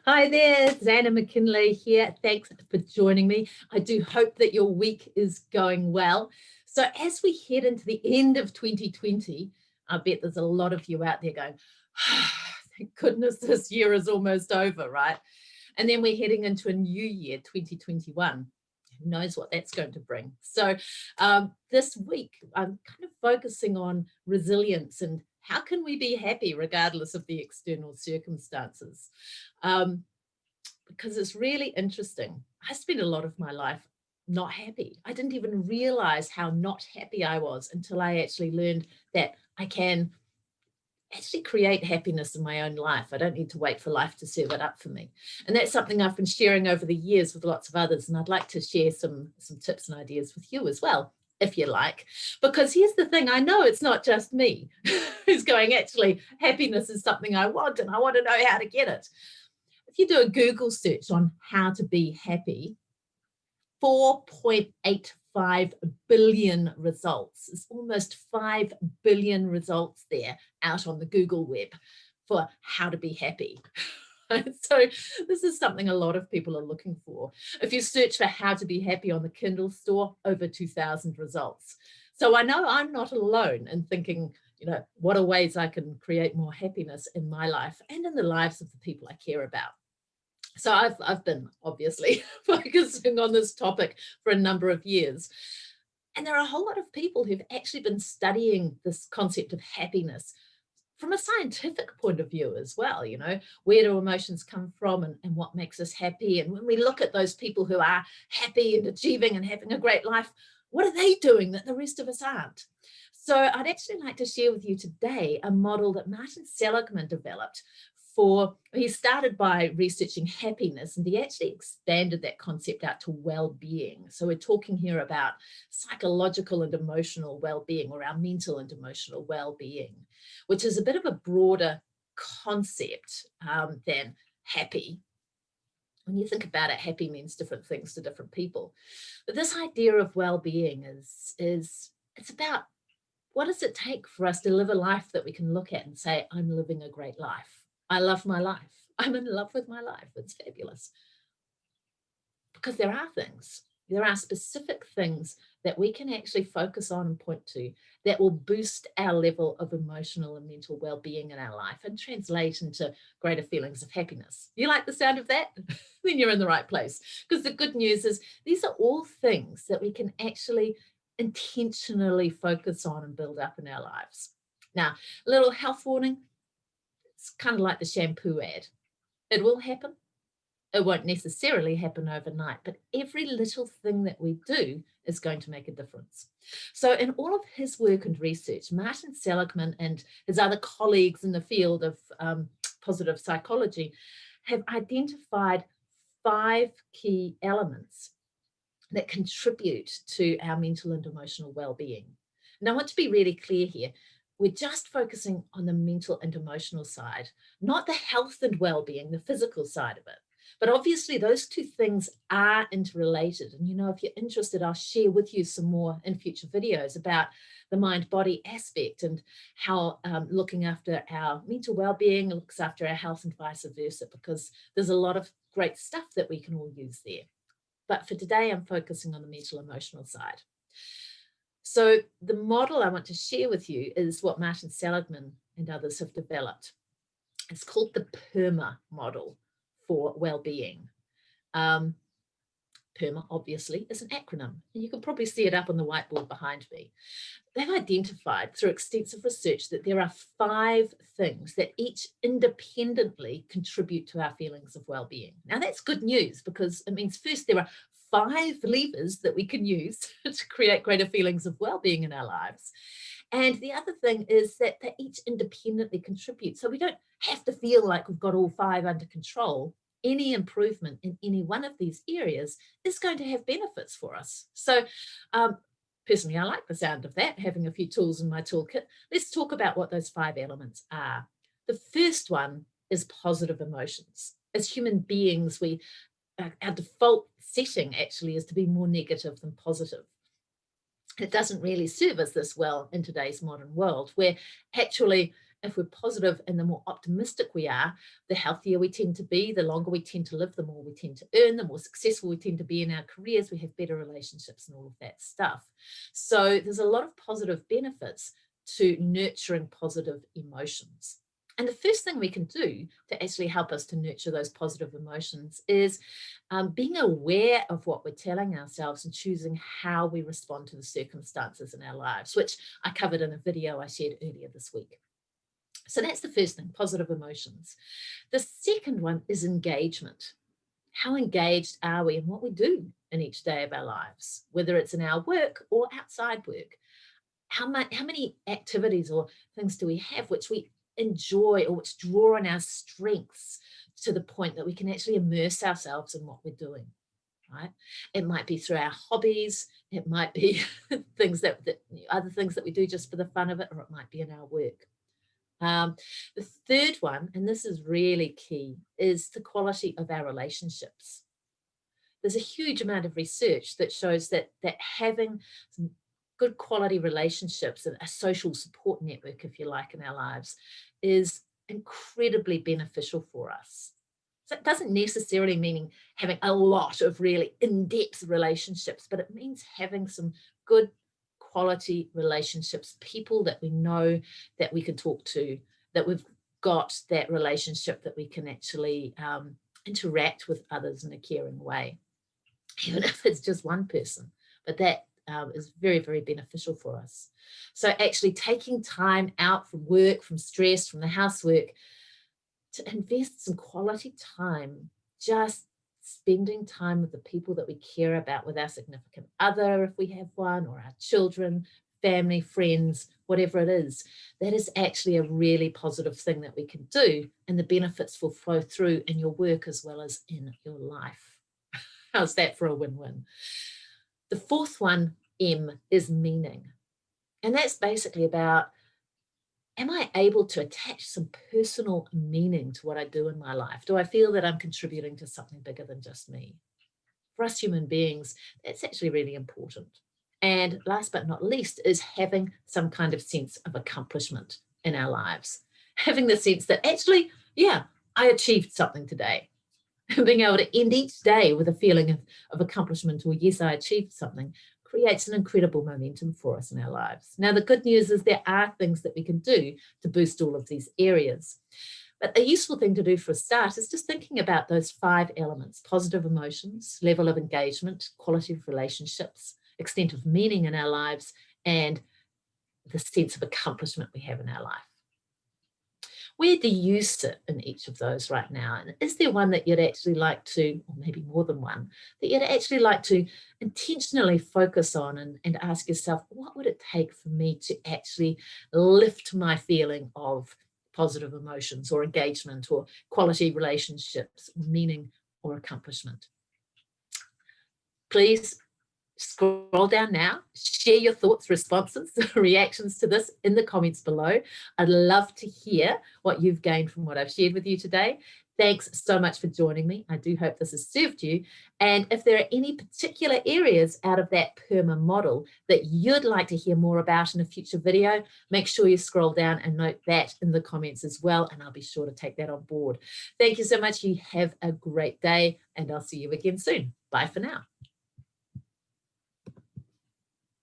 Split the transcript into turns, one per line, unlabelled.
Hi there, it's Anna McKinley here. Thanks for joining me. I do hope that your week is going well. So as we head into the end of 2020, I bet there's a lot of you out there going, thank goodness this year is almost over, right? And then we're heading into a new year, 2021. Who knows what that's going to bring? So this week, I'm kind of focusing on resilience and how can we be happy regardless of the external circumstances? Because it's really interesting. I spent a lot of my life not happy. I didn't even realize how not happy I was until I actually learned that I can actually create happiness in my own life. I don't need to wait for life to serve it up for me. And that's something I've been sharing over the years with lots of others. And I'd like to share some tips and ideas with you as well, if you like. Because here's the thing, I know it's not just me who's going, actually, happiness is something I want and I want to know how to get it. If you do a Google search on how to be happy, 4.85 billion results. There's almost 5 billion results there out on the Google web for how to be happy. So this is something a lot of people are looking for. If you search for how to be happy on the Kindle store, over 2,000 results. So I know I'm not alone in thinking, what are ways I can create more happiness in my life and in the lives of the people I care about. So I've been obviously focusing on this topic for a number of years. And there are a whole lot of people who've actually been studying this concept of happiness from a scientific point of view as well. Where do emotions come from and what makes us happy? And when we look at those people who are happy and achieving and having a great life, what are they doing that the rest of us aren't? So I'd actually like to share with you today a model that Martin Seligman developed. He started by researching happiness, and he actually expanded that concept out to well-being. So we're talking here about psychological and emotional well-being, or our mental and emotional well-being, which is a bit of a broader concept than happy. When you think about it, happy means different things to different people. But this idea of well-being it's about, what does it take for us to live a life that we can look at and say, I'm living a great life. I love my life. I'm in love with my life. It's fabulous. Because there are specific things that we can actually focus on and point to that will boost our level of emotional and mental well-being in our life and translate into greater feelings of happiness. You like the sound of that? Then you're in the right place. Because the good news is these are all things that we can actually intentionally focus on and build up in our lives. Now, a little health warning. It's kind of like the shampoo ad. It will happen. It won't necessarily happen overnight, but every little thing that we do is going to make a difference. So in all of his work and research, Martin Seligman and his other colleagues in the field of positive psychology have identified 5 key elements that contribute to our mental and emotional well-being. And I want to be really clear here. We're just focusing on the mental and emotional side, not the health and well-being, the physical side of it. But obviously those two things are interrelated. And if you're interested, I'll share with you some more in future videos about the mind-body aspect and how looking after our mental well-being looks after our health and vice versa, because there's a lot of great stuff that we can all use there. But for today, I'm focusing on the mental emotional side. So the model I want to share with you is what Martin Seligman and others have developed. It's called the PERMA model for well-being. PERMA, obviously, is an acronym, and you can probably see it up on the whiteboard behind me. They've identified through extensive research that there are 5 things that each independently contribute to our feelings of well-being. Now, that's good news, because it means first there are 5 levers that we can use to create greater feelings of well-being in our lives. And the other thing is that they each independently contribute. So we don't have to feel like we've got all 5 under control. Any improvement in any one of these areas is going to have benefits for us. So personally, I like the sound of that, having a few tools in my toolkit. Let's talk about what those 5 elements are. The first one is positive emotions. As human beings, our default setting actually is to be more negative than positive. It doesn't really serve us this well in today's modern world, where actually If we're positive and the more optimistic we are, the healthier we tend to be, the longer we tend to live, the more we tend to earn, the more successful we tend to be in our careers, we have better relationships and all of that stuff. So there's a lot of positive benefits to nurturing positive emotions. And the first thing we can do to actually help us to nurture those positive emotions is being aware of what we're telling ourselves and choosing how we respond to the circumstances in our lives, which I covered in a video I shared earlier this week. So that's the first thing, positive emotions. The second one is engagement. How engaged are we in what we do in each day of our lives, whether it's in our work or outside work? How many activities or things do we have which we enjoy or which draw on our strengths to the point that we can actually immerse ourselves in what we're doing, right? It might be through our hobbies, it might be other things that we do just for the fun of it, or it might be in our work. The third one, and this is really key, is the quality of our relationships. There's a huge amount of research that shows that having some good quality relationships and a social support network, if you like, in our lives is incredibly beneficial for us. So it doesn't necessarily mean having a lot of really in-depth relationships, but it means having some good quality relationships, people that we know that we can talk to, that we've got that relationship that we can actually interact with others in a caring way, even if it's just one person. But that is very, very beneficial for us. So actually taking time out from work, from stress, from the housework, to invest some quality time, just spending time with the people that we care about, with our significant other, if we have one, or our children, family, friends, whatever it is, that is actually a really positive thing that we can do, and the benefits will flow through in your work as well as in your life. How's that for a win-win? The fourth one, M, is meaning. And that's basically about, am I able to attach some personal meaning to what I do in my life? Do I feel that I'm contributing to something bigger than just me? For us human beings, that's actually really important. And last but not least is having some kind of sense of accomplishment in our lives. Having the sense that actually, yeah, I achieved something today. Being able to end each day with a feeling of accomplishment, or yes, I achieved something, creates an incredible momentum for us in our lives. Now, the good news is there are things that we can do to boost all of these areas. But a useful thing to do for a start is just thinking about those 5 elements: positive emotions, level of engagement, quality of relationships, extent of meaning in our lives, and the sense of accomplishment we have in our life. Where do you sit in each of those right now? And is there one that you'd actually like to, or maybe more than one, that you'd actually like to intentionally focus on and ask yourself, what would it take for me to actually lift my feeling of positive emotions or engagement or quality relationships, meaning or accomplishment? Please scroll down now, share your thoughts, responses, reactions to this in the comments below. I'd love to hear what you've gained from what I've shared with you today. Thanks so much for joining me. I do hope this has served you. And if there are any particular areas out of that PERMA model that you'd like to hear more about in a future video, make sure you scroll down and note that in the comments as well, and I'll be sure to take that on board. Thank you so much. You have a great day, and I'll see you again soon. Bye for now.